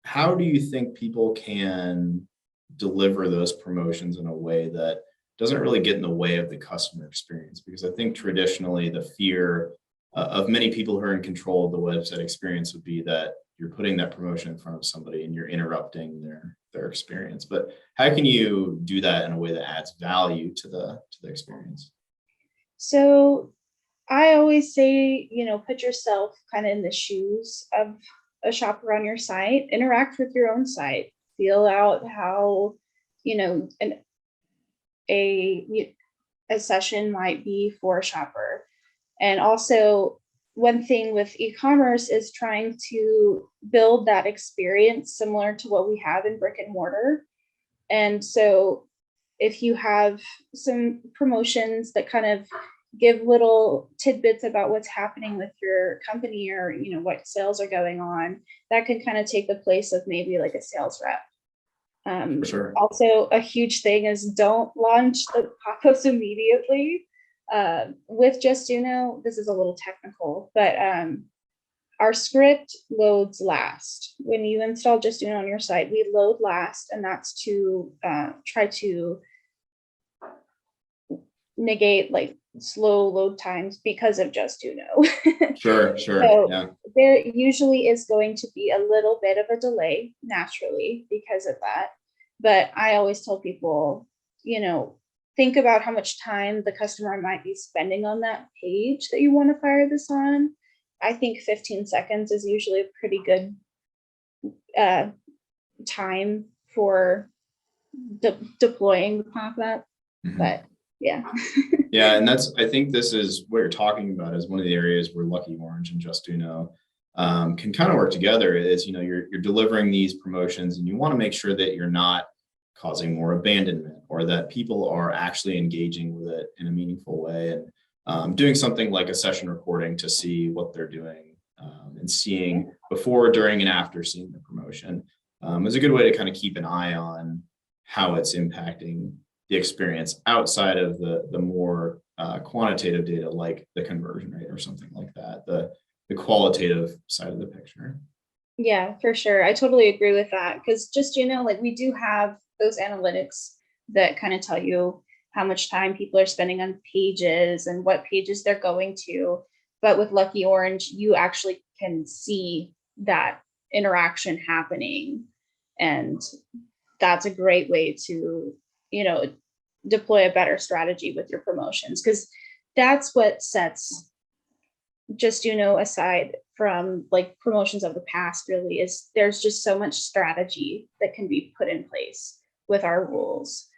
how do you think people can deliver those promotions in a way that doesn't really get in the way of the customer experience? Because I think traditionally the fear of many people who are in control of the website experience would be that you're putting that promotion in front of somebody and you're interrupting their experience. But how can you do that in a way that adds value to the experience? So I always say, put yourself kind of in the shoes of a shopper on your site, interact with your own site, feel out how, an a session might be for a shopper. And also, one thing with e-commerce is trying to build that experience similar to what we have in brick and mortar. And so if you have some promotions that kind of give little tidbits about what's happening with your company, or what sales are going on, that can kind of take the place of maybe like a sales rep. For sure. Also, a huge thing is don't launch the pop-ups immediately. With Justuno, this is a little technical, but our script loads last. When you install Justuno on your site, we load last, and that's to try to negate like slow load times because of Justuno. Sure. So Yeah. there usually is going to be a little bit of a delay naturally because of that. But I always tell people, think about how much time the customer might be spending on that page that you want to fire this on. I think 15 seconds is usually a pretty good time for deploying the pop-up. Mhm. But yeah. Yeah, and I think this is what you're talking about is one of the areas where Lucky Orange and Justuno can kind of work together. Is you're delivering these promotions, and you want to make sure that you're not causing more abandonment, or that people are actually engaging with it in a meaningful way, and doing something like a session recording to see what they're doing, and seeing before, during, and after seeing the promotion is a good way to kind of keep an eye on how it's impacting the experience outside of the more quantitative data, like the conversion rate or something like that, the qualitative side of the picture. Yeah, for sure. I totally agree with that. Because just, like we do have those analytics that kind of tell you how much time people are spending on pages and what pages they're going to. But with Lucky Orange, you actually can see that interaction happening. And that's a great way to, deploy a better strategy with your promotions, because that's what sets Justuno aside from like promotions of the past. Really, is there's just so much strategy that can be put in place with our rules.